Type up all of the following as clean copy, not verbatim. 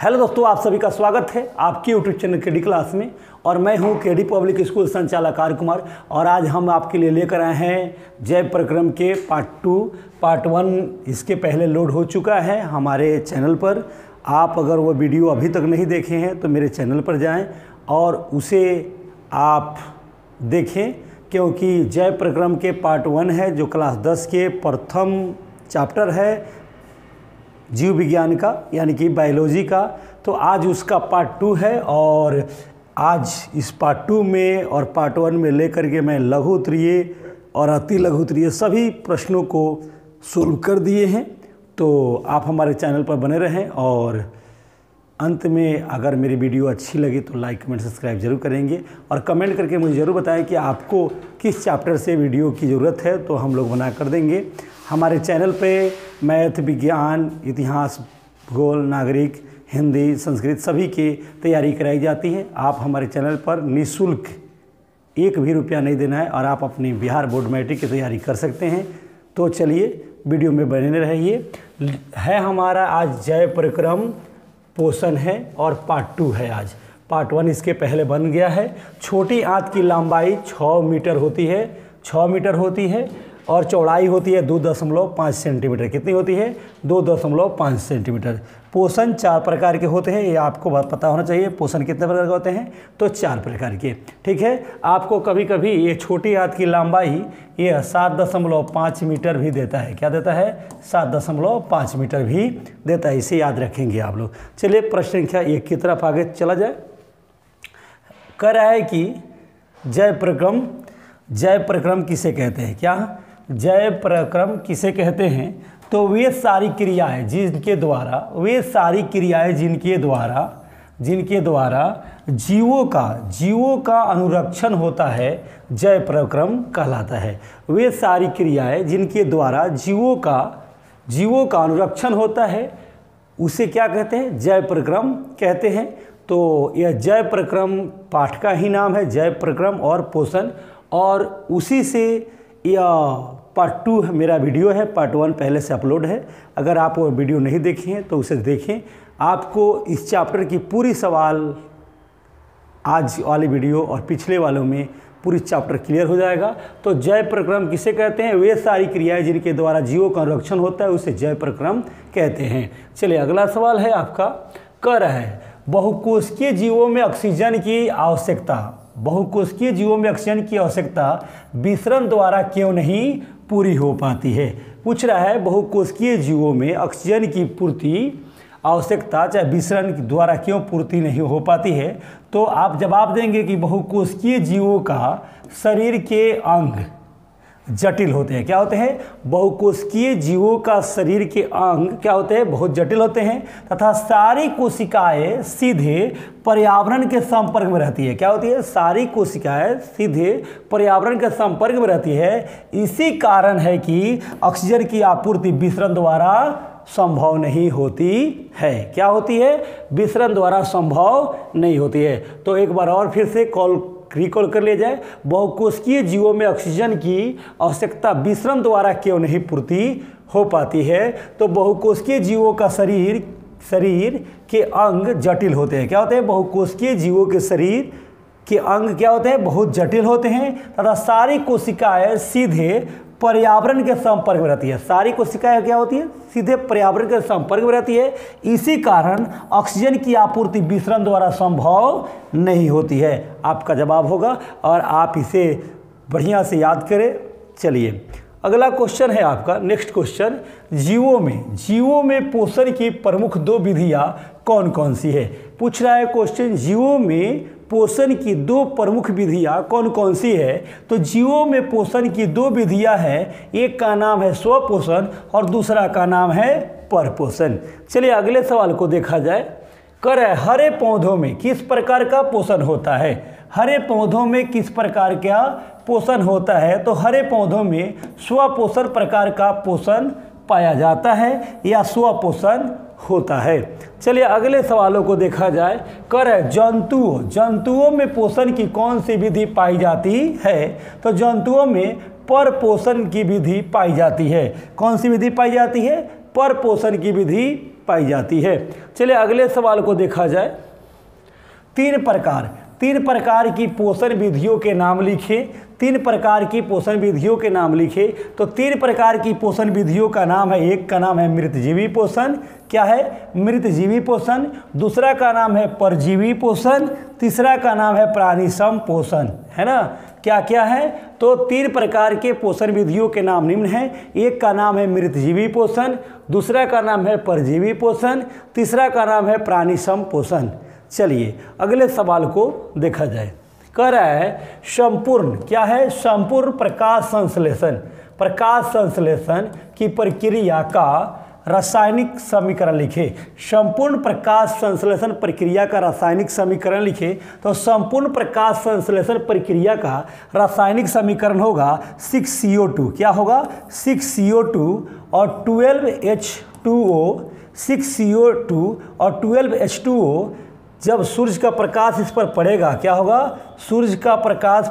Hello दोस्तों, आप सभी का स्वागत है आपके यूट्यूब चैनल केडी क्लास में। और मैं हूं केडी पब्लिक स्कूल संचालक आर कुमार। और आज हम आपके लिए लेकर आए हैं जय प्रक्रम के पार्ट 1 इसके पहले लोड हो चुका है हमारे चैनल पर। आप अगर वो वीडियो अभी तक नहीं देखे हैं तो मेरे चैनल पर जाएं और उसे आप देखें, क्योंकि जय प्रक्रम के पार्ट 1 है जो क्लास 10 के प्रथम चैप्टर है जीव विज्ञान का, यानी कि बायोलॉजी का। तो आज उसका पार्ट 2 है और आज इस पार्ट 2 में और पार्ट 1 में लेकर के मैं लघु उत्तरीय और अति लघु उत्तरीय सभी प्रश्नों को सोल्व कर दिए हैं। तो आप हमारे चैनल पर बने रहें और अंत में अगर मेरी वीडियो अच्छी लगी तो लाइक कमेंट सब्सक्राइब जरूर करेंगे और कमेंट करके मुझे ज़रूर बताएं कि आपको किस चैप्टर से वीडियो की ज़रूरत है, तो हम लोग बना कर देंगे। हमारे चैनल पे मैथ, विज्ञान, इतिहास, भूगोल, नागरिक, हिंदी, संस्कृत सभी की तैयारी कराई जाती है। आप हमारे चैनल पर निःशुल्क एक भी रुपया नहीं देना है और आप अपनी बिहार बोर्ड मैट्रिक की तैयारी कर सकते हैं। तो चलिए वीडियो में बने रहिए। है हमारा आज जय प्रक्रम पोषण है और पार्ट 2 है। आज पार्ट 1 इसके पहले बन गया है। छोटी आंत की लंबाई 6 मीटर होती है और चौड़ाई होती है 2.5 सेंटीमीटर। कितनी होती है? 2.5 सेंटीमीटर। पोषण 4 प्रकार के होते हैं, ये आपको पता होना चाहिए। पोषण कितने प्रकार के होते हैं? तो 4 प्रकार के। ठीक है, आपको कभी कभी ये छोटी आंत की लंबाई ये 7.5 मीटर भी देता है। क्या देता है? 7.5 मीटर भी देता है। इसे याद रखेंगे आप लोग। चलिए प्रश्न संख्या 1 की तरफ आगे चला जाए। कह रहा है कि जय प्रक्रम किसे कहते हैं? क्या जय प्रक्रम किसे कहते हैं? तो वे सारी क्रियाएं जिनके द्वारा जीवों का अनुरक्षण होता है, जय प्रक्रम कहलाता है। वे सारी क्रियाएं जिनके द्वारा जीवों का अनुरक्षण होता है, उसे क्या कहते हैं? जय प्रक्रम कहते हैं। तो यह जय प्रक्रम पाठ का ही नाम है, जय प्रक्रम और पोषण। और उसी से यह पार्ट 2 मेरा वीडियो है। पार्ट 1 पहले से अपलोड है। अगर आप वो वीडियो नहीं देखे हैं तो उसे देखें। आपको इस चैप्टर की पूरी सवाल आज वाली वीडियो और पिछले वालों में पूरी चैप्टर क्लियर हो जाएगा। तो जय प्रक्रम किसे कहते हैं? वे सारी क्रियाएं जिनके द्वारा जीवों का संरक्षण होता है, उसे जय प्रक्रम कहते हैं। चलिए अगला सवाल है आपका। कह रहा है बहुकोशिकीय जीवों में ऑक्सीजन की आवश्यकता विसरण द्वारा क्यों नहीं पूरी हो पाती है? पूछ रहा है बहुकोशिकीय जीवों में ऑक्सीजन की पूर्ति आवश्यकता चाहे विसरण द्वारा क्यों पूर्ति नहीं हो पाती है? तो आप जवाब देंगे कि बहुकोशिकीय जीवों का शरीर के अंग जटिल होते हैं। क्या होते हैं? बहुकोशिकीय जीवों का शरीर के अंग क्या होते हैं? बहुत जटिल होते हैं तथा सारी कोशिकाएं सीधे पर्यावरण के संपर्क में रहती है। क्या होती है? सारी कोशिकाएं सीधे पर्यावरण के संपर्क में रहती है। इसी कारण है कि ऑक्सीजन की आपूर्ति विसरण द्वारा संभव नहीं होती है। क्या होती है? विसरण द्वारा संभव नहीं होती है। तो एक बार और फिर से रिकॉल कर लिया जाए। बहुकोशिकीय जीवों में ऑक्सीजन की आवश्यकता विसरण द्वारा क्यों नहीं पूर्ति हो पाती है? तो बहुकोशिकीय जीवों का शरीर के अंग जटिल होते हैं। क्या होते हैं? बहुकोशिकीय जीवों के शरीर के अंग क्या होते हैं? बहुत जटिल होते हैं तथा सारी कोशिकाएं सीधे पर्यावरण के संपर्क में रहती है। सारी कोशिकाएं क्या होती है? सीधे पर्यावरण के संपर्क में रहती है। इसी कारण ऑक्सीजन की आपूर्ति विसरण द्वारा संभव नहीं होती है। आपका जवाब होगा और आप इसे बढ़िया से याद करें। चलिए अगला क्वेश्चन है आपका। नेक्स्ट क्वेश्चन, जीवों में पोषण की प्रमुख 2 विधियां कौन कौन सी है? पूछ रहा है क्वेश्चन, जीवों में पोषण की 2 प्रमुख विधियां कौन कौन सी है? तो जीवों में पोषण की 2 विधियां हैं। एक का नाम है स्वपोषण और दूसरा का नाम है परपोषण। चलिए अगले सवाल को देखा जाए। हरे पौधों में किस प्रकार का पोषण होता है? हरे पौधों में किस प्रकार का पोषण होता है? तो हरे पौधों में स्वपोषण प्रकार का पोषण पाया जाता है या स्वपोषण होता है। चलिए अगले सवालों को देखा जाए। जंतुओं में पोषण की कौन सी विधि पाई जाती है? तो जंतुओं में पर पोषण की विधि पाई जाती है। कौन सी विधि पाई जाती है? परपोषण की विधि पाई जाती है। चलिए अगले सवाल को देखा जाए। तीन प्रकार की पोषण विधियों के नाम लिखे। तीन प्रकार की पोषण विधियों के नाम लिखे। तो तीन प्रकार की पोषण विधियों का नाम है, एक का नाम है मृतजीवी पोषण, क्या है, मृतजीवी पोषण। दूसरा का नाम है परजीवी पोषण। तीसरा का नाम है प्राणिसम पोषण, है ना। क्या क्या है, तो तीन प्रकार के पोषण विधियों के नाम निम्न हैं। एक का नाम है मृतजीवी पोषण, दूसरा का नाम है परजीवी पोषण, तीसरा का नाम है प्राणिसम पोषण। चलिए अगले सवाल को देखा जाए। कह रहा है संपूर्ण, क्या है, संपूर्ण प्रकाश संश्लेषण, प्रकाश संश्लेषण की प्रक्रिया का रासायनिक समीकरण लिखे। संपूर्ण प्रकाश संश्लेषण प्रक्रिया का रासायनिक समीकरण लिखे। तो संपूर्ण प्रकाश संश्लेषण प्रक्रिया का रासायनिक समीकरण होगा 6CO2, क्या होगा, 6CO2 और 12H2O, 6CO2 और 12H2O। जब सूर्य का प्रकाश इस पर पड़ेगा, क्या होगा, सूर्य का प्रकाश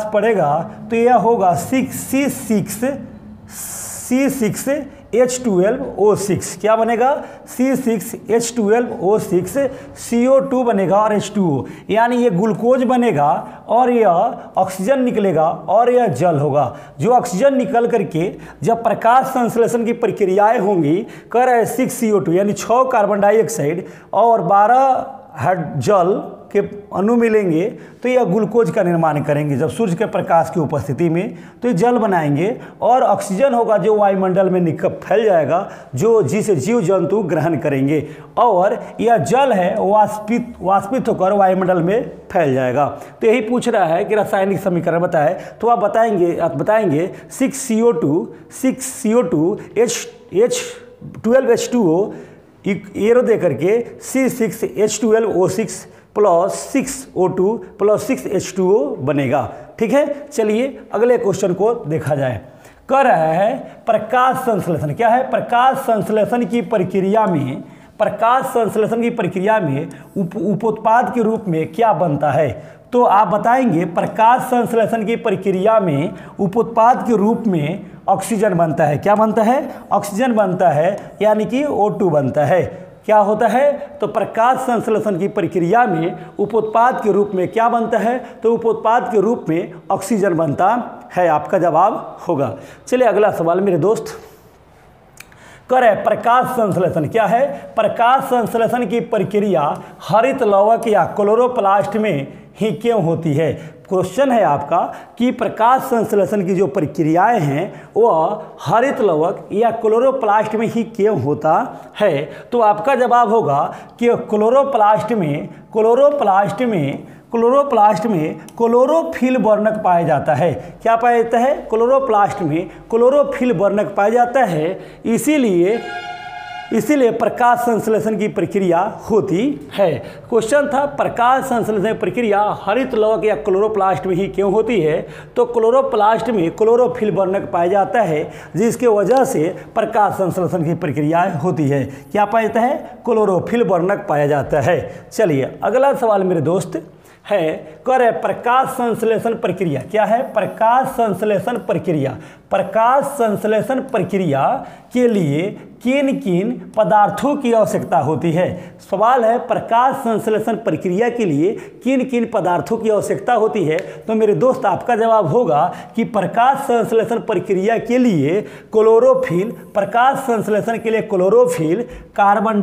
पड़ेगा तो यह होगा 6C6H12O6, क्या बनेगा, C6H12O6, CO2 बनेगा और H2O, यानी ये ग्लूकोज बनेगा और यह ऑक्सीजन निकलेगा और यह जल होगा। जो ऑक्सीजन निकल करके जब प्रकाश संश्लेषण की प्रक्रियाएं होंगी, कर रहे 6CO2 यानी 6 कार्बन डाइऑक्साइड और 12 जल के अणु मिलेंगे तो यह ग्लूकोज का निर्माण करेंगे। जब सूर्य के प्रकाश की उपस्थिति में तो ये जल बनाएंगे और ऑक्सीजन होगा जो वायुमंडल में निकल फैल जाएगा, जो जिसे जीव जंतु ग्रहण करेंगे, और यह जल है वाष्पित होकर वायुमंडल में फैल जाएगा। तो यही पूछ रहा है कि रासायनिक समीकरण बताए, तो आप बताएंगे 6CO2 H12H2O एरो दे करके C6H12O6 plus 6O2 plus 6H2O बनेगा। ठीक है, चलिए अगले क्वेश्चन को देखा जाए। कह रहा है प्रकाश संश्लेषण, क्या है, प्रकाश संश्लेषण की प्रक्रिया में उपोत्पाद के रूप में क्या बनता है। तो आप बताएंगे प्रकाश संश्लेषण की प्रक्रिया में उपोत्पाद के रूप में ऑक्सीजन बनता है। क्या बनता है, ऑक्सीजन बनता है, यानी कि O2 बनता है। क्या होता है, तो प्रकाश संश्लेषण की प्रक्रिया में उपोत्पाद के रूप में क्या बनता है, तो उपोत्पाद के रूप में ऑक्सीजन बनता है। आपका जवाब होगा। चलिए अगला सवाल मेरे दोस्त। करे प्रकाश संश्लेषण, क्या है, प्रकाश संश्लेषण की प्रक्रिया हरित लवक या क्लोरोप्लास्ट में ही क्यों होती है। क्वेश्चन है आपका कि प्रकाश संश्लेषण की जो प्रक्रियाएं हैं वह हरित लवक या क्लोरोप्लास्ट में ही क्यों होता है। तो आपका जवाब होगा कि क्लोरोप्लास्ट में क्लोरोफिल वर्णक पाया जाता है। क्या पाया जाता है, क्लोरोप्लास्ट में क्लोरोफिल वर्णक पाया जाता है, इसीलिए प्रकाश संश्लेषण की प्रक्रिया होती है। क्वेश्चन था प्रकाश संश्लेषण प्रक्रिया हरित लवक या क्लोरोप्लास्ट में ही क्यों होती है। तो क्लोरोप्लास्ट में क्लोरोफिल वर्णक पाया जाता है, जिसके वजह से प्रकाश संश्लेषण की प्रक्रिया होती है। क्या पाया जाता है, क्लोरोफिल वर्णक पाया जाता है। चलिए अगला सवाल मेरे दोस्त है, कर प्रकाश संश्लेषण प्रक्रिया, क्या है, प्रकाश संश्लेषण प्रक्रिया के लिए किन किन पदार्थों की आवश्यकता होती है। सवाल है प्रकाश संश्लेषण प्रक्रिया के लिए किन किन पदार्थों की आवश्यकता होती है। तो मेरे दोस्त आपका जवाब होगा कि प्रकाश संश्लेषण प्रक्रिया के लिए प्रकाश संश्लेषण के लिए क्लोरोफिल, कार्बन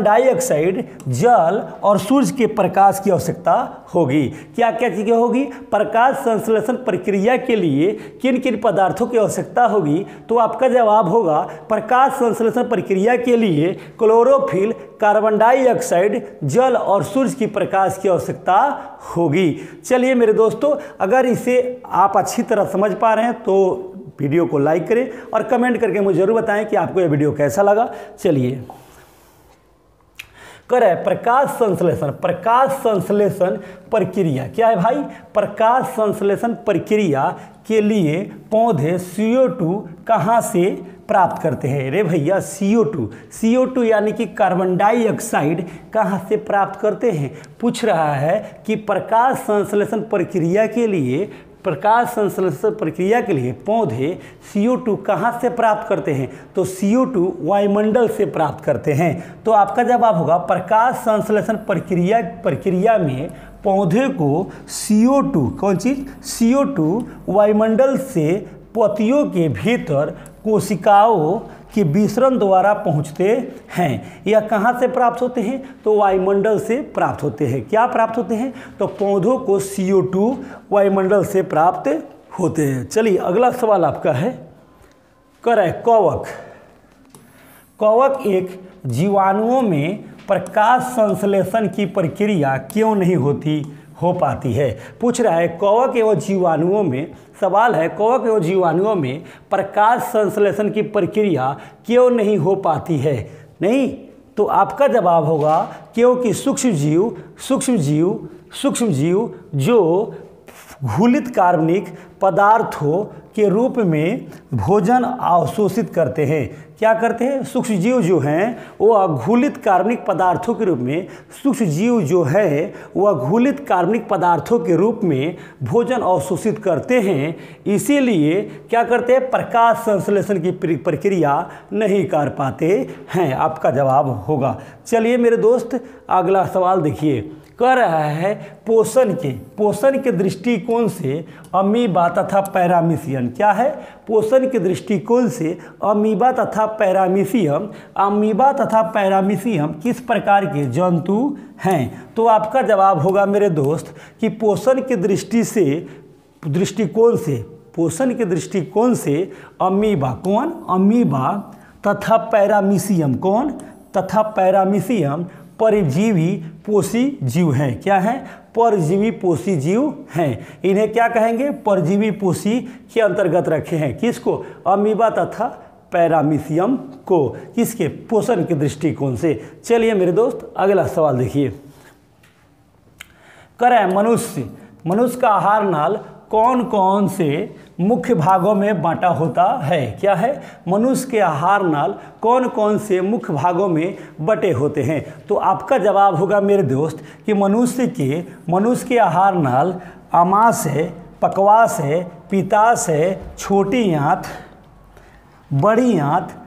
डाइऑक्साइड, जल और सूर्य के प्रकाश की आवश्यकता होगी। क्या क्या चीजें होगी, प्रकाश संश्लेषण प्रक्रिया के लिए किन किन पदार्थों की आवश्यकता होगी। तो आपका जवाब होगा प्रकाश संश्लेषण प्रक्रिया के लिए क्लोरोफिल, कार्बन डाइऑक्साइड, जल और सूर्य की प्रकाश की आवश्यकता होगी। चलिए मेरे दोस्तों, अगर इसे आप अच्छी तरह समझ पा रहे हैं तो वीडियो को लाइक करें और कमेंट करके मुझे जरूर बताएं कि आपको यह वीडियो कैसा लगा। चलिए करें प्रकाश संश्लेषण प्रक्रिया, क्या है भाई, प्रकाश संश्लेषण प्रक्रिया के लिए पौधे CO2 कहाँ से प्राप्त करते हैं। रे भैया CO2 यानी कि कार्बन डाइऑक्साइड कहाँ से प्राप्त करते हैं। पूछ रहा है कि प्रकाश संश्लेषण प्रक्रिया के लिए प्रकाश संश्लेषण प्रक्रिया के लिए पौधे CO2 कहाँ से प्राप्त करते हैं? तो CO2 वायुमंडल से प्राप्त करते हैं। तो आपका जवाब होगा प्रकाश संश्लेषण प्रक्रिया में पौधे को CO2, कौन चीज़? CO2 वायुमंडल से पत्तियों के भीतर कोशिकाओं के विसरण द्वारा पहुंचते हैं। यह कहाँ से प्राप्त होते हैं? तो वायुमंडल से प्राप्त होते हैं। क्या प्राप्त होते हैं? तो पौधों को CO2 वायुमंडल से प्राप्त होते हैं। चलिए अगला सवाल आपका है, कवक। कवक एक जीवाणुओं में प्रकाश संश्लेषण की प्रक्रिया क्यों नहीं हो पाती है? पूछ रहा है कवक एवं जीवाणुओं में, सवाल है कवक एवं जीवाणुओं में प्रकाश संश्लेषण की प्रक्रिया क्यों नहीं हो पाती है? नहीं, तो आपका जवाब होगा क्योंकि सूक्ष्म जीव जो घुलित कार्बनिक पदार्थों के रूप में भोजन अवशोषित करते हैं। क्या करते हैं? सूक्ष्म जीव जो हैं वह घुलित कार्बनिक पदार्थों के रूप में, सूक्ष्म जीव जो है वह घुलित कार्बनिक पदार्थों के रूप में भोजन अवशोषित करते हैं। इसीलिए क्या करते हैं? प्रकाश संश्लेषण की प्रक्रिया नहीं कर पाते हैं। आपका जवाब होगा। चलिए मेरे दोस्त अगला सवाल देखिए, कह रहा है पोषण के दृष्टिकोण से अमीबा तथा पैरामीशियम। क्या है? पोषण के दृष्टिकोण से अमीबा तथा पैरामीशियम किस प्रकार के जंतु हैं? तो आपका जवाब होगा मेरे दोस्त कि पोषण के दृष्टिकोण से अमीबा कौन? अमीबा तथा पैरामीशियम कौन? तथा पैरामीशियम परजीवी पोषी जीव हैं। क्या है? परजीवी पोषी जीव हैं। इन्हें क्या कहेंगे? परजीवी पोषी के अंतर्गत रखे हैं। किसको? अमीबा तथा पैरामीशियम को। किसके? पोषण के दृष्टिकोण से। चलिए मेरे दोस्त अगला सवाल देखिए, करें मनुष्य का आहार नाल कौन कौन से मुख्य भागों में बांटा होता है? क्या है? मनुष्य के आहार नाल कौन कौन से मुख्य भागों में बटे होते हैं? तो आपका जवाब होगा मेरे दोस्त कि मनुष्य के आहार नाल आमाशय, पकवाशय, पित्ताशय, छोटी आंत, बड़ी आंत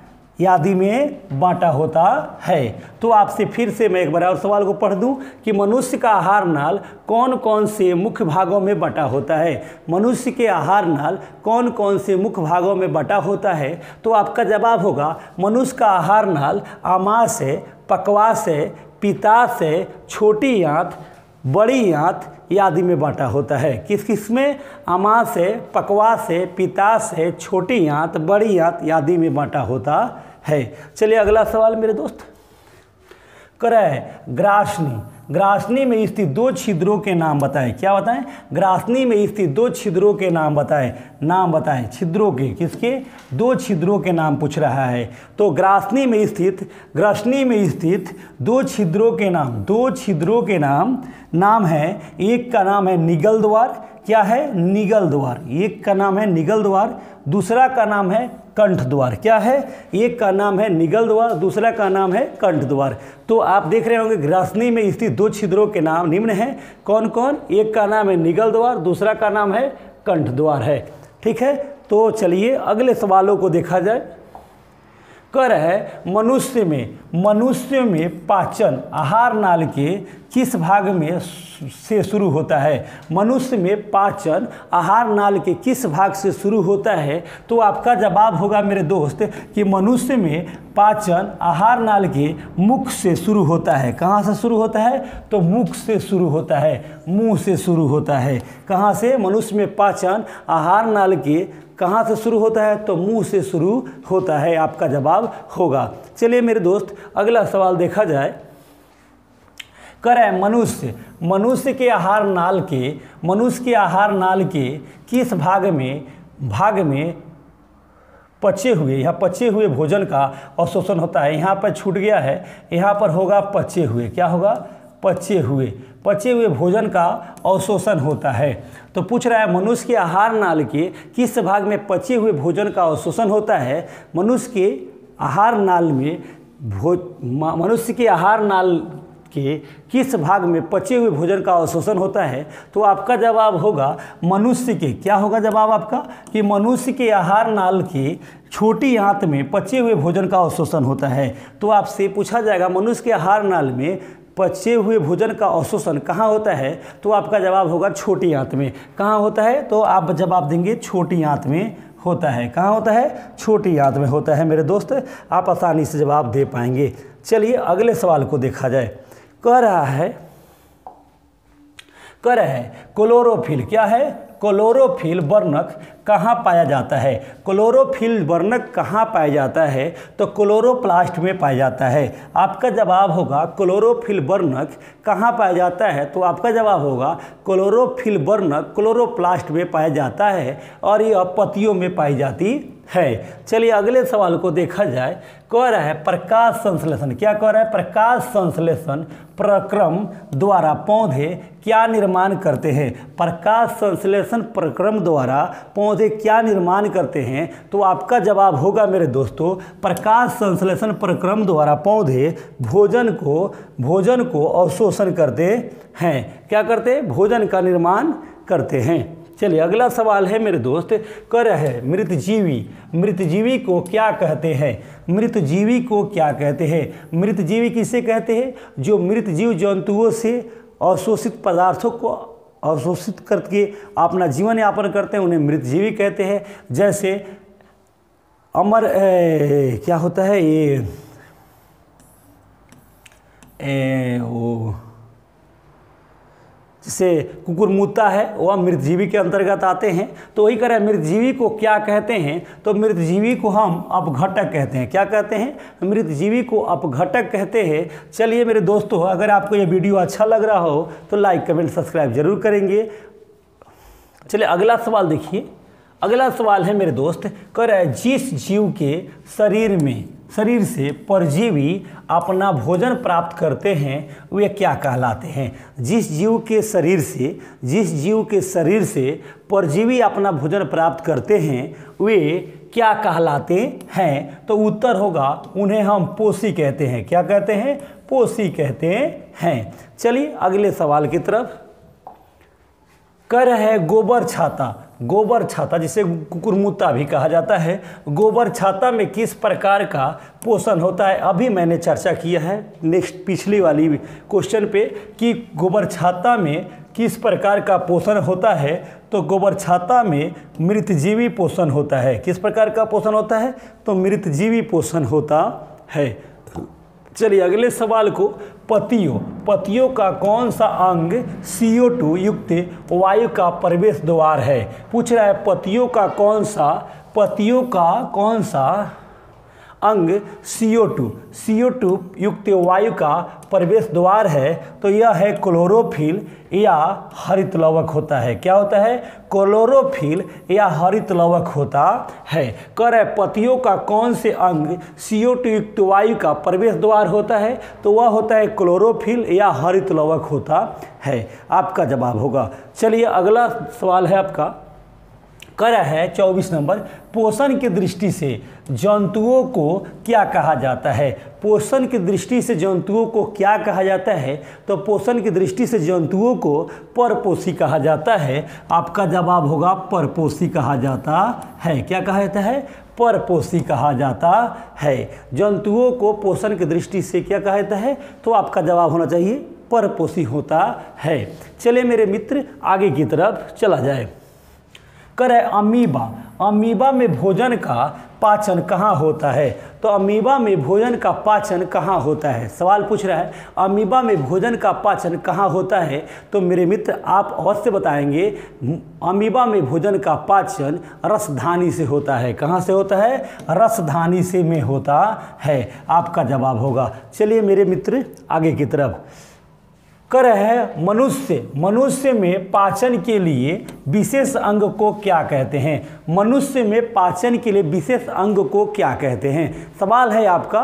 आदि में बांटा होता है। तो आपसे फिर से मैं एक बार और सवाल को पढ़ दूं कि मनुष्य का आहार नाल कौन कौन से मुख्य भागों में बटा होता है? मनुष्य के आहार नाल कौन कौन से मुख्य भागों में बटा होता है? तो आपका जवाब होगा मनुष्य का आहार नाल आमाशय, पकवाशय, पित्ताशय, छोटी आंत, बड़ी आंत आदि में बांटा होता है। किस में? आमाशय, पकवाशय, पित्ताशय, छोटी आंत, बड़ी आंत आदि में बांटा होता है। चलिए अगला सवाल मेरे दोस्त, ग्रासनी में स्थित दो छिद्रों के नाम बताएं। क्या बताएं? ग्रासनी में स्थित दो छिद्रों के नाम बताएं। छिद्रों के, किसके? दो छिद्रों के नाम पूछ रहा है। तो ग्रासनी में स्थित दो छिद्रों के नाम है, एक का नाम है निगल द्वार। क्या है? निगल द्वार। एक का नाम है निगल द्वार, दूसरा का नाम है कंठ द्वार। क्या है? एक का नाम है निगल द्वार, दूसरा का नाम है कंठ द्वार। तो आप देख रहे होंगे ग्रासनी में स्थित दो छिद्रों के नाम निम्न हैं। कौन कौन? एक का नाम है निगल द्वार, दूसरा का नाम है कंठ द्वार है। ठीक है, तो चलिए अगले सवालों को देखा जाए। कर है मनुष्य में पाचन आहार नाल के किस भाग में से शुरू होता है? मनुष्य में पाचन आहार नाल के किस भाग से शुरू होता है? तो आपका जवाब होगा मेरे दोस्त कि मनुष्य में पाचन आहार नाल के मुख से शुरू होता है। कहाँ से शुरू होता है? तो मुख से शुरू होता है, मुंह से शुरू होता है। कहाँ से? मनुष्य में पाचन आहार नाल के कहाँ से शुरू होता है? तो मुंह से शुरू होता है। आपका जवाब होगा। चलिए मेरे दोस्त अगला सवाल देखा जाए। करें मनुष्य के आहार नाल के किस भाग में पचे हुए भोजन का अवशोषण होता है? यहाँ पर छूट गया है, यहाँ पर होगा पचे हुए। क्या होगा? पचे हुए भोजन का अवशोषण होता है। तो पूछ रहा है मनुष्य के आहार नाल के किस भाग में पचे हुए भोजन का अवशोषण होता है? मनुष्य के आहार नाल के किस भाग में पचे हुए भोजन का अवशोषण होता है? तो आपका जवाब होगा मनुष्य के, क्या होगा जवाब आपका, कि मनुष्य के आहार नाल की छोटी आंत में पचे हुए भोजन का अवशोषण होता है। तो आपसे पूछा जाएगा मनुष्य के आहार नाल में पचे हुए भोजन का अवशोषण कहाँ होता है? तो आपका जवाब होगा छोटी आंत में। कहाँ होता है? तो आप जवाब देंगे छोटी आंत में होता है। कहाँ होता है? छोटी आंत में होता है मेरे दोस्त, आप आसानी से जवाब दे पाएंगे। चलिए अगले सवाल को देखा जाए। कह रहा है क्लोरोफिल, क्या है? क्लोरोफिल वर्णक कहाँ पाया जाता है? क्लोरोफिल वर्णक कहाँ पाया जाता है? तो क्लोरोप्लास्ट में पाया जाता है। आपका जवाब होगा क्लोरोफिल वर्णक कहाँ पाया जाता है? तो आपका जवाब होगा क्लोरोफिल वर्णक क्लोरोप्लास्ट में पाया जाता है और यह पत्तियों में पाई जाती है। चलिए अगले सवाल को देखा जाए। कह रहा है प्रकाश संश्लेषण, क्या कह रहा है? प्रकाश संश्लेषण प्रक्रम द्वारा पौधे क्या निर्माण करते हैं? प्रकाश संश्लेषण प्रक्रम द्वारा पौधे क्या निर्माण करते हैं? तो आपका जवाब होगा मेरे दोस्तों प्रकाश संश्लेषण प्रक्रम द्वारा पौधे भोजन को अवशोषण करते हैं। क्या करते हैं? भोजन का निर्माण करते हैं। चलिए अगला सवाल है मेरे दोस्त, कह रहे हैं मृतजीवी को क्या कहते हैं? मृतजीवी को क्या कहते हैं? मृतजीवी किसे कहते हैं? जो मृत जीव जंतुओं से अवशोषित पदार्थों को अवशोषित करके अपना जीवन यापन करते हैं, उन्हें मृतजीवी कहते हैं। जैसे क्या होता है जैसे कुकुरमुत्ता है, वह मृतजीवी के अंतर्गत आते हैं। तो वही करें मृतजीवी को क्या कहते हैं? तो मृतजीवी को हम अपघटक कहते हैं। क्या कहते हैं? मृतजीवी को अपघटक कहते हैं। चलिए मेरे दोस्तों, अगर आपको ये वीडियो अच्छा लग रहा हो तो लाइक कमेंट सब्सक्राइब जरूर करेंगे। चलिए अगला सवाल देखिए। अगला सवाल है मेरे दोस्त, कह रहा है जिस जीव के शरीर से परजीवी अपना भोजन प्राप्त करते हैं वे क्या कहलाते हैं? जिस जीव के शरीर से परजीवी अपना भोजन प्राप्त करते हैं वे क्या कहलाते हैं? तो उत्तर होगा उन्हें हम पोषी कहते हैं। क्या कहते हैं? पोषी कहते हैं। चलिए अगले सवाल की तरफ। कह रहा है गोबर छाता जिसे कुकुरमुत्ता भी कहा जाता है, गोबर छाता में किस प्रकार का पोषण होता है? अभी मैंने चर्चा किया है पिछली वाली क्वेश्चन पे कि गोबर छाता में किस प्रकार का पोषण होता है। तो गोबर छाता में मृतजीवी पोषण होता है। किस प्रकार का पोषण होता है? तो मृतजीवी पोषण होता है। चलिए अगले सवाल को, पत्तियों का कौन सा अंग CO2 युक्त वायु का प्रवेश द्वार है? पूछ रहा है पत्तियों का कौन सा अंग CO2 युक्त वायु का प्रवेश द्वार है? तो यह है क्लोरोफिल या हरित लवक होता है। क्या होता है? क्लोरोफिल या हरित लवक होता है। कह रहे पत्तियों का कौन से अंग CO2 युक्त वायु का प्रवेश द्वार होता है? तो वह होता है क्लोरोफिल या हरित लवक होता है। आपका जवाब होगा। चलिए अगला सवाल है आपका, कह रहा है 24 नंबर, पोषण की दृष्टि से जंतुओं को क्या कहा जाता है? पोषण की दृष्टि से जंतुओं को क्या कहा जाता है? तो पोषण की दृष्टि से जंतुओं को परपोषी कहा जाता है। आपका जवाब होगा परपोषी कहा जाता है। क्या कहा जाता है? परपोषी कहा जाता है। जंतुओं को पोषण की दृष्टि से क्या कहा जाता है? तो आपका जवाब होना चाहिए परपोषी होता है। चलिए मेरे मित्र आगे की तरफ चला जाए। करे अमीबा में भोजन का पाचन कहाँ होता है? तो अमीबा में भोजन का पाचन कहाँ होता है? सवाल पूछ रहा है अमीबा में भोजन का पाचन कहाँ होता है? तो मेरे मित्र आप अवश्य बताएंगे अमीबा में भोजन का पाचन रसधानी से होता है। कहाँ से होता है? रसधानी से में होता है। आपका जवाब होगा। चलिए मेरे मित्र आगे की तरफ। कर है मनुष्य में पाचन के लिए विशेष अंग को क्या कहते हैं? मनुष्य में पाचन के लिए विशेष अंग को क्या कहते हैं? सवाल है आपका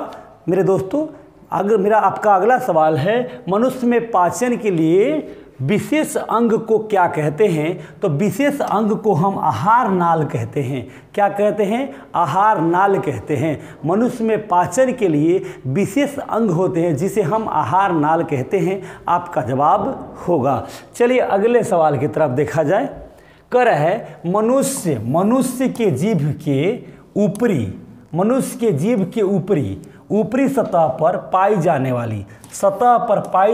मेरे दोस्तों। आपका अगला सवाल है मनुष्य में पाचन के लिए विशेष अंग को क्या कहते हैं? तो विशेष अंग को हम आहार नाल कहते हैं। क्या कहते हैं? आहार नाल कहते हैं। मनुष्य में पाचन के लिए विशेष अंग होते हैं जिसे हम आहार नाल कहते हैं। आपका जवाब होगा। चलिए अगले सवाल की तरफ देखा जाए। कर है मनुष्य के जीभ के ऊपरी सतह पर पाई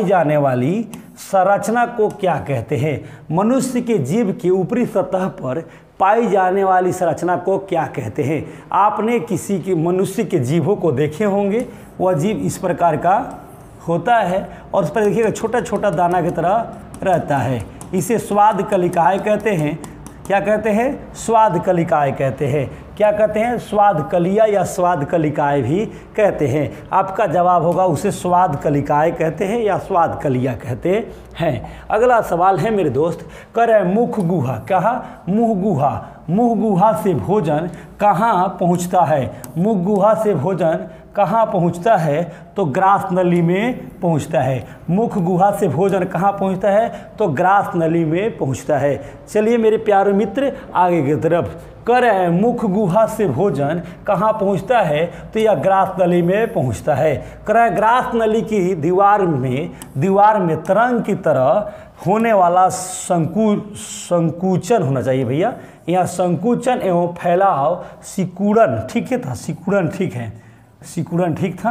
जाने वाली संरचना को क्या कहते हैं? मनुष्य के जीभ के ऊपरी सतह पर पाई जाने वाली संरचना को क्या कहते हैं? आपने किसी के मनुष्य के जीभों को देखे होंगे। वह जीभ इस प्रकार का होता है और उस पर देखिएगा छोटा छोटा दाना की तरह रहता है। इसे स्वाद कलिकाएँ कहते हैं। क्या कहते हैं? स्वाद कलिकाएँ कहते हैं। क्या कहते हैं? स्वाद कलिया या स्वाद कलिकाएँ भी कहते हैं। आपका जवाब होगा उसे स्वाद कलिकाएँ कहते हैं या स्वाद कलिया कहते हैं। अगला सवाल है मेरे दोस्त, कर मुख गुहा। कहा? मुँह गुहा से भोजन कहाँ पहुँचता है? मुख गुहा से भोजन कहाँ पहुँचता है? तो ग्रास नली में पहुँचता है। मुख गुहा से भोजन कहाँ पहुँचता है? तो ग्रास नली में पहुँचता है। चलिए मेरे प्यारे मित्र आगे की तरफ। कर मुख गुहा से भोजन कहाँ पहुँचता है? तो यह ग्रास नली में पहुँचता है। कर ग्रास नली की दीवार में तरंग की तरह होने वाला संकुचन होना चाहिए भैया। यहाँ संकुचन एवं फैलाव सिकुड़न, ठीक है था? सिकुड़न ठीक है, सिकुड़न ठीक था।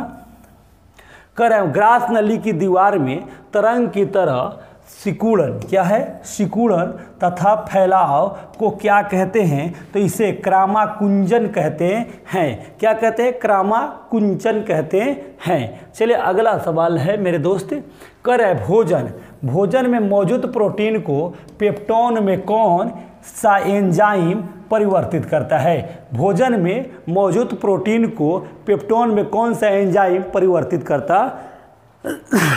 कर ग्रास नली की दीवार में तरंग की तरह सिकुड़न, क्या है? सिकुड़न तथा फैलाव को क्या कहते हैं? तो इसे क्रामाकुंचन कहते हैं। क्या कहते हैं? क्रामाकुंचन कहते हैं। चलिए अगला सवाल है मेरे दोस्त। कर भोजन में मौजूद प्रोटीन को पेप्टोन में कौन सा एंजाइम परिवर्तित करता है? भोजन में मौजूद प्रोटीन को पेप्टोन में कौन सा एंजाइम परिवर्तित करता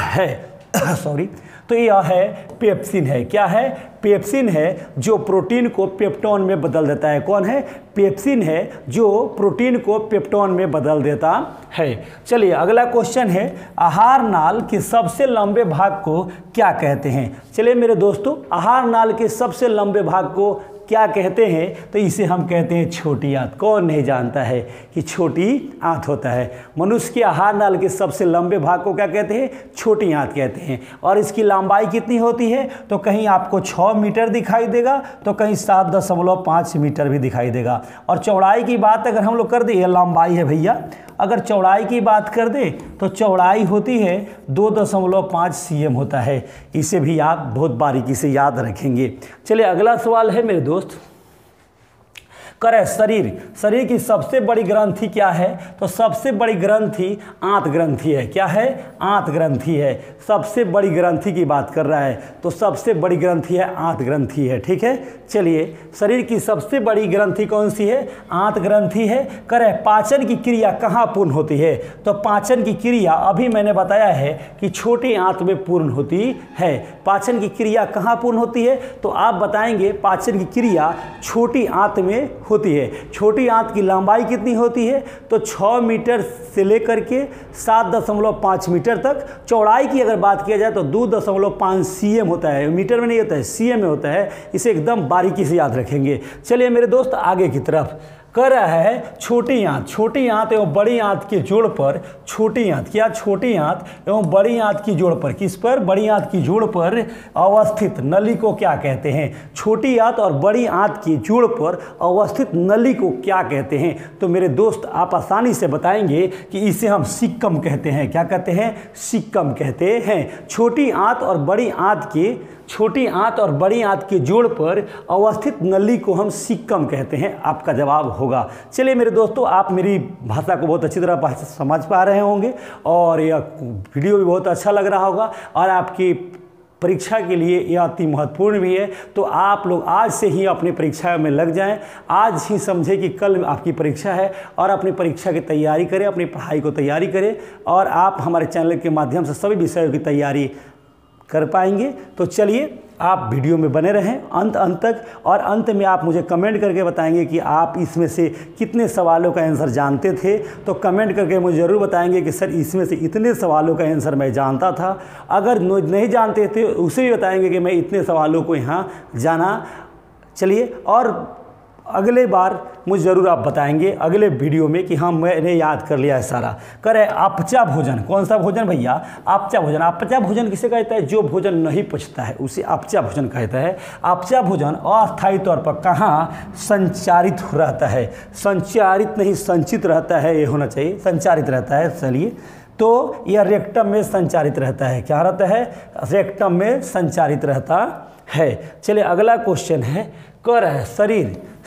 है? सॉरी, तो यह है पेप्सिन है। क्या है? पेप्सिन है जो प्रोटीन को पेप्टोन में बदल देता है। कौन है? पेप्सिन है जो प्रोटीन को पेप्टोन में बदल देता है। चलिए अगला क्वेश्चन है, आहार नाल के सबसे लंबे भाग को क्या कहते हैं? चलिए मेरे दोस्तों, आहार नाल के सबसे लंबे भाग को क्या कहते हैं? तो इसे हम कहते हैं छोटी आंत। कौन नहीं जानता है कि छोटी आंत होता है? मनुष्य के आहार नाल के सबसे लंबे भाग को क्या कहते हैं? छोटी आंत कहते हैं। और इसकी लंबाई कितनी होती है? तो कहीं आपको 6 मीटर दिखाई देगा तो कहीं 7.5 मीटर भी दिखाई देगा। और चौड़ाई की बात अगर हम लोग कर दें, यह लंबाई है भैया। अगर चौड़ाई की बात कर दें तो चौड़ाई होती है 2.5 cm होता है। इसे भी आप बहुत बारीकी से याद रखेंगे। चलिए अगला सवाल है मेरे दोस्त। कर शरीर की सबसे बड़ी ग्रंथि क्या है? तो सबसे बड़ी ग्रंथि आंत ग्रंथि है। क्या है? आंत ग्रंथि है। सबसे बड़ी ग्रंथि की बात कर रहा है तो सबसे बड़ी ग्रंथि है आंत ग्रंथि है। ठीक है। चलिए शरीर की सबसे बड़ी ग्रंथि कौन सी है? आंत ग्रंथि है। करे पाचन की क्रिया कहाँ पूर्ण होती है? तो पाचन की क्रिया अभी मैंने बताया है कि छोटी आंत में पूर्ण होती है। पाचन की क्रिया कहाँ पूर्ण होती है? तो आप बताएंगे पाचन की क्रिया छोटी आंत में होती है। छोटी आंत की लंबाई कितनी होती है? तो 6 मीटर से लेकर के 7.5 मीटर तक। चौड़ाई की अगर बात किया जाए तो 2.5 cm होता है। मीटर में नहीं होता है, cm में होता है। इसे एकदम बारीकी से याद रखेंगे। चलिए मेरे दोस्त आगे की तरफ। कर रहा है छोटी आंत एवं बड़ी आंत के जोड़ पर। छोटी आंत, क्या? छोटी आंत एवं बड़ी आंत की जोड़ पर। किस पर? बड़ी आंत की जोड़ पर अवस्थित नली को क्या कहते हैं? छोटी आंत और बड़ी आंत की जोड़ पर अवस्थित नली को क्या कहते हैं? तो मेरे दोस्त आप आसानी से बताएंगे कि इसे हम सिक्कम कहते हैं। क्या कहते हैं? सिक्कम कहते हैं। छोटी आंत और बड़ी आंत के जोड़ पर अवस्थित नली को हम सिक्कम कहते हैं। आपका जवाब होगा। चलिए मेरे दोस्तों, आप मेरी भाषा को बहुत अच्छी तरह समझ पा रहे होंगे और यह वीडियो भी बहुत अच्छा लग रहा होगा और आपकी परीक्षा के लिए यह अति महत्वपूर्ण भी है। तो आप लोग आज से ही अपनी परीक्षा में लग जाएं। आज ही समझें कि कल आपकी परीक्षा है और अपनी परीक्षा की तैयारी करें, अपनी पढ़ाई को तैयारी करें और आप हमारे चैनल के माध्यम से सभी विषयों की तैयारी कर पाएंगे। तो चलिए आप वीडियो में बने रहें अंत तक, और अंत में आप मुझे कमेंट करके बताएंगे कि आप इसमें से कितने सवालों का आंसर जानते थे। तो कमेंट करके मुझे ज़रूर बताएंगे कि सर इसमें से इतने सवालों का आंसर मैं जानता था। अगर नहीं जानते थे उसे भी बताएंगे कि मैं इतने सवालों को यहाँ जाना। चलिए, और अगले बार मुझे ज़रूर आप बताएंगे अगले वीडियो में कि हाँ मैंने याद कर लिया है सारा। करे अपचा भोजन, कौन सा भोजन भैया? अपचा भोजन। अपचा भोजन किसे कहता है? जो भोजन नहीं पचता है उसे अपचा भोजन कहता है। अपचा भोजन अस्थायी तौर पर कहाँ संचारित रहता है? संचारित नहीं, संचित रहता है, ये होना चाहिए, संचारित रहता है। चलिए, तो यह रेक्टम में संचारित रहता है। क्या रहता है? रेक्टम में संचारित रहता है। चलिए अगला क्वेश्चन है, कर है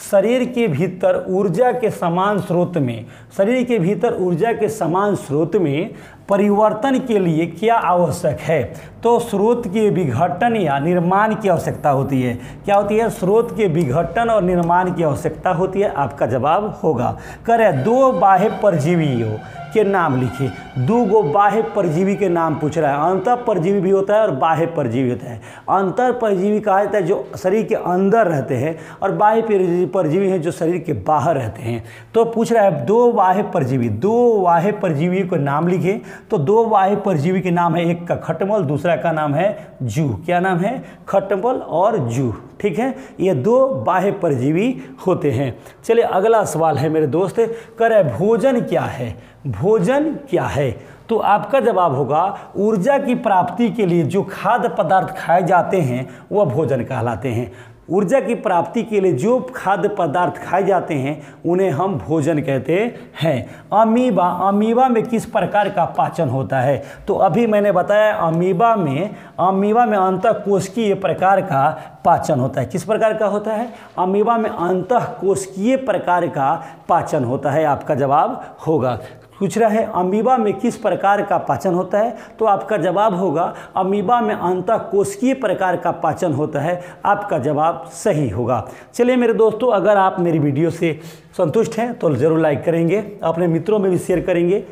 शरीर के भीतर ऊर्जा के समान स्रोत में, शरीर के भीतर ऊर्जा के समान स्रोत में परिवर्तन के लिए क्या आवश्यक है? तो स्रोत के विघटन या निर्माण की आवश्यकता होती है। क्या होती है? स्रोत के विघटन और निर्माण की आवश्यकता होती है। आपका जवाब होगा, करे 2 बाह्य परजीवियों के नाम लिखिए। 2 बाह्य परजीवी के नाम पूछ रहा है। अंतः परजीवी भी होता है और बाह्य परजीवी होता है। अंतर परजीवी कहा जाता है जो शरीर के अंदर रहते हैं, और बाह्य परजीवी हैं जो शरीर के बाहर रहते हैं। तो पूछ रहा है 2 बाह्य परजीवी, 2 बाह्य परजीवी को नाम लिखे। तो 2 बाह्य परजीवी के नाम है, एक का खटमल, दूसरा का नाम है जू। क्या नाम है? खटमल और जू। ठीक है, ये 2 बाह्य परजीवी होते हैं। चलिए अगला सवाल है मेरे दोस्त, करे भोजन क्या है? भोजन क्या है? तो आपका जवाब होगा ऊर्जा की प्राप्ति के लिए जो खाद्य पदार्थ खाए जाते हैं वह भोजन कहलाते हैं। ऊर्जा की प्राप्ति के लिए जो खाद्य पदार्थ खाए जाते हैं उन्हें हम भोजन कहते हैं। अमीबा में किस प्रकार का पाचन होता है? तो अभी मैंने बताया अमीबा में अंतःकोशिकीय प्रकार का पाचन होता है। किस प्रकार का होता है? अमीबा में अंतःकोशिकीय प्रकार का पाचन होता है। आपका जवाब होगा, पूछ रहा है अमीबा में किस प्रकार का पाचन होता है? तो आपका जवाब होगा अमीबा में अंतःकोशिकीय प्रकार का पाचन होता है। आपका जवाब सही होगा। चलिए मेरे दोस्तों, अगर आप मेरी वीडियो से संतुष्ट हैं तो ज़रूर लाइक करेंगे, अपने मित्रों में भी शेयर करेंगे।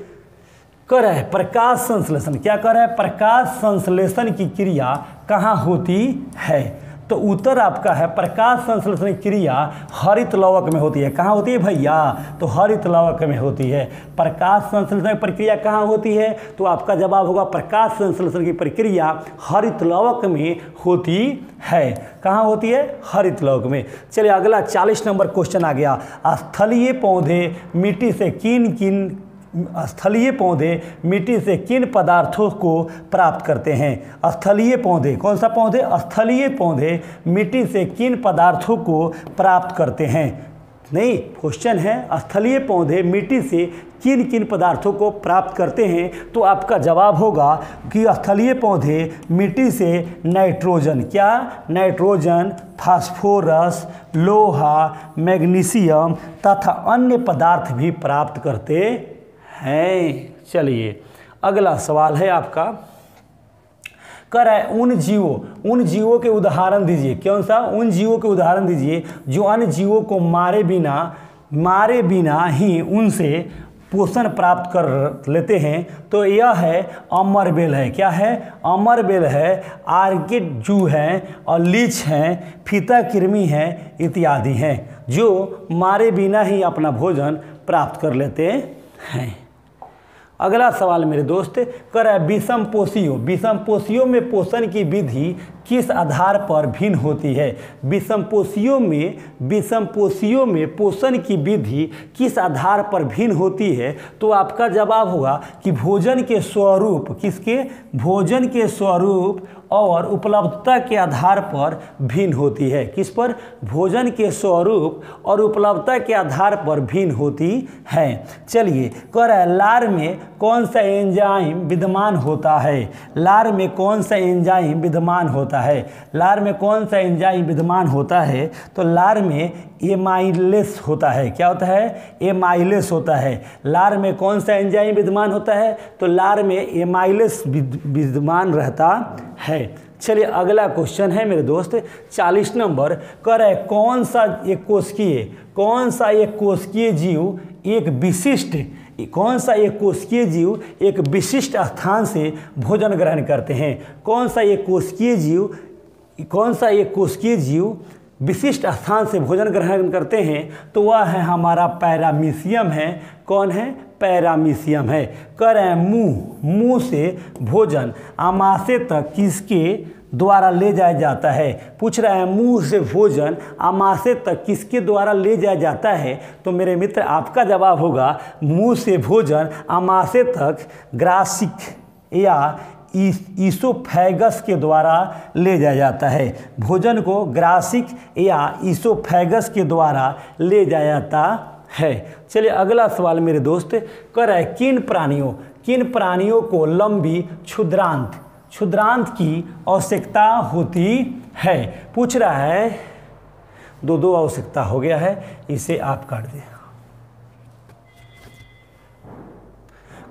कर है प्रकाश संश्लेषण। क्या कर है? प्रकाश संश्लेषण की क्रिया कहाँ होती है? तो उत्तर आपका है प्रकाश संश्लेषण क्रिया हरित लवक में होती है। कहाँ होती है भैया? तो हरित लवक में होती है। प्रकाश संश्लेषण प्रक्रिया कहाँ होती है? तो आपका जवाब होगा प्रकाश संश्लेषण की प्रक्रिया हरित लवक में होती है। कहाँ होती है? हरित लवक में। चलिए अगला 40 नंबर क्वेश्चन आ गया। स्थलीय पौधे मिट्टी से किन पदार्थों को प्राप्त करते हैं? स्थलीय पौधे, कौन सा पौधे? स्थलीय पौधे मिट्टी से किन पदार्थों को प्राप्त करते हैं? नहीं, क्वेश्चन है स्थलीय पौधे मिट्टी से किन किन पदार्थों को प्राप्त करते हैं? तो आपका जवाब होगा कि स्थलीय पौधे मिट्टी से नाइट्रोजन, क्या? नाइट्रोजन, फास्फोरस, लोहा, मैग्नीशियम तथा अन्य पदार्थ भी प्राप्त करते हैं। चलिए अगला सवाल है आपका, कर है उन जीवों के उदाहरण दीजिए। कौन सा? उन जीवों के उदाहरण दीजिए जो अन्य जीवों को मारे बिना ही उनसे पोषण प्राप्त कर लेते हैं। तो यह है अमरबेल है। क्या है? अमरबेल है, आर्किड जू है, और लीच हैं, फीता कृमि हैं इत्यादि हैं जो मारे बिना ही अपना भोजन प्राप्त कर लेते हैं। अगला सवाल मेरे दोस्त, कर है विषम पोषियों में पोषण की विधि किस आधार पर भिन्न होती है? विषम पोषियों में पोषण की विधि किस आधार पर भिन्न होती है? तो आपका जवाब होगा कि भोजन के स्वरूप, किसके? भोजन के स्वरूप और उपलब्धता के आधार पर भिन्न होती है। किस पर? भोजन के स्वरूप और उपलब्धता के आधार पर भिन्न होती है। चलिए, कर है लार में कौन सा एंजाइम विद्यमान होता है? लार में कौन सा एंजाइम विद्यमान होता है? लार में कौन सा एंजाइम विद्यमान होता है? तो लार में एमाइलेस होता है। क्या होता है? एमाइलेस होता है। लार में कौन सा एंजाइम विद्यमान होता है? तो लार में एमाइलेस विद्यमान रहता है। चलिए अगला क्वेश्चन है मेरे दोस्त 40 नंबर, कर है कौन सा एक कोशिकीय जीव एक कौन सा एक कोशिकीय जीव एक विशिष्ट स्थान से भोजन ग्रहण करते हैं? कौन सा एक कोशिकीय जीव विशिष्ट स्थान से भोजन ग्रहण करते हैं? तो वह है हमारा पैरामीशियम है। कौन है? पैरामीशियम है। कह रहे हैं मुंह से भोजन आमाशय तक किसके द्वारा ले जाया जाता है? पूछ रहा है मुंह से भोजन आमाशय तक किसके द्वारा ले जाया जाता है? तो मेरे मित्र आपका जवाब होगा मुंह से भोजन आमाशय तक ग्रासिक या ईसोफेगस के द्वारा ले जाया जाता है। भोजन को ग्रासिक या ईसोफेगस के द्वारा ले जाया जाता है। चलिए अगला सवाल मेरे दोस्त, कह रहा है किन प्राणियों को लंबी क्षुद्रांत की आवश्यकता होती है? पूछ रहा है, दो आवश्यकता हो गया है, इसे आप काट दें।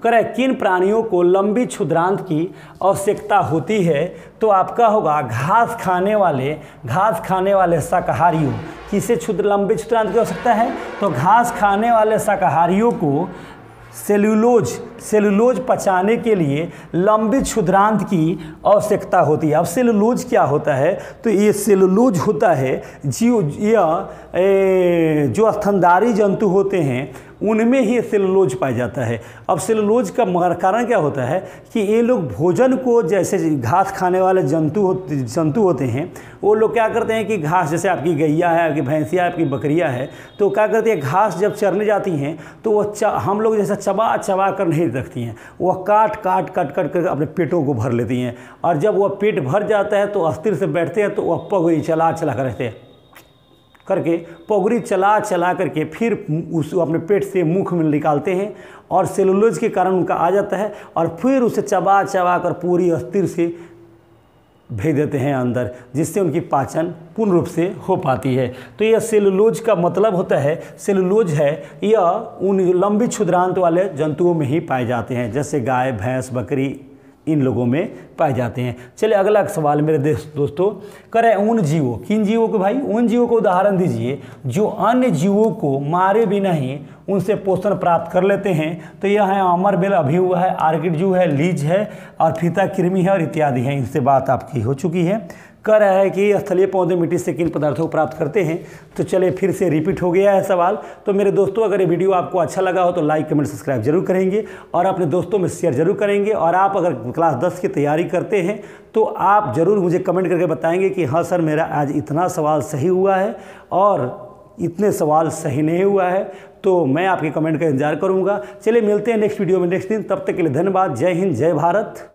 कह रहा है किन प्राणियों को लंबी क्षुद्रांत की आवश्यकता होती है? तो आपका होगा घास खाने वाले शाकाहारियों। किसे लंबी क्षुद्रांत की आवश्यकता है? तो घास खाने वाले शाकाहारियों को सेलुलोज पचाने के लिए लंबी क्षुद्रांत की आवश्यकता होती है। अब सेलुलोज क्या होता है? तो ये सेलुलोज होता है जो स्तनधारी जंतु होते हैं उनमें ही सेलुलोज पाया जाता है। अब सेलुलोज का कारण क्या होता है कि ये लोग भोजन को, जैसे घास खाने वाले जंतु होते हैं, वो लोग क्या करते हैं कि घास, जैसे आपकी गैया है, आपकी भैंसिया है, आपकी बकरियां है, तो क्या करती है घास जब चरने जाती हैं तो वो हम लोग जैसा चबा कर नहीं रखती हैं, वह काट कर अपने पेटों को भर लेती हैं। और जब वह पेट भर जाता है तो अस्थिर से बैठते हैं, तो वह पगड़ी चला कर रहते हैं करके पोगरी चला करके फिर उस अपने पेट से मुख में निकालते हैं और सेलुलोज के कारण उनका आ जाता है और फिर उसे चबा कर पूरी अस्थिर से भेज देते हैं अंदर, जिससे उनकी पाचन पूर्ण रूप से हो पाती है। तो यह सेलुलोज का मतलब होता है, सेलुलोज है यह उन लंबी क्षुद्रांत वाले जंतुओं में ही पाए जाते हैं, जैसे गाय, भैंस, बकरी, इन लोगों में पाए जाते हैं। चलिए अगला सवाल मेरे दोस्तों, करें उन जीवों, किन जीवों को भाई? उन जीवों को उदाहरण दीजिए जो अन्य जीवों को मारे बिना ही उनसे पोषण प्राप्त कर लेते हैं। तो यह है अमरबेल, अभियु है, आर्किड जू है, लीज है और फीता कृमि है और इत्यादि हैं। इनसे बात आपकी हो चुकी है। कह रहा है कि स्थलीय पौधे मिट्टी से किन पदार्थों को प्राप्त करते हैं? तो चलिए फिर से रिपीट हो गया है सवाल। तो मेरे दोस्तों अगर ये वीडियो आपको अच्छा लगा हो तो लाइक, कमेंट, सब्सक्राइब जरूर करेंगे और अपने दोस्तों में शेयर जरूर करेंगे। और आप अगर क्लास 10 की तैयारी करते हैं तो आप ज़रूर मुझे कमेंट करके बताएंगे कि हाँ सर मेरा आज इतना सवाल सही हुआ है और इतने सवाल सही नहीं हुआ है। तो मैं आपके कमेंट का इंतजार करूँगा। चलिए मिलते हैं नेक्स्ट वीडियो में नेक्स्ट दिन। तब तक के लिए धन्यवाद। जय हिंद, जय भारत।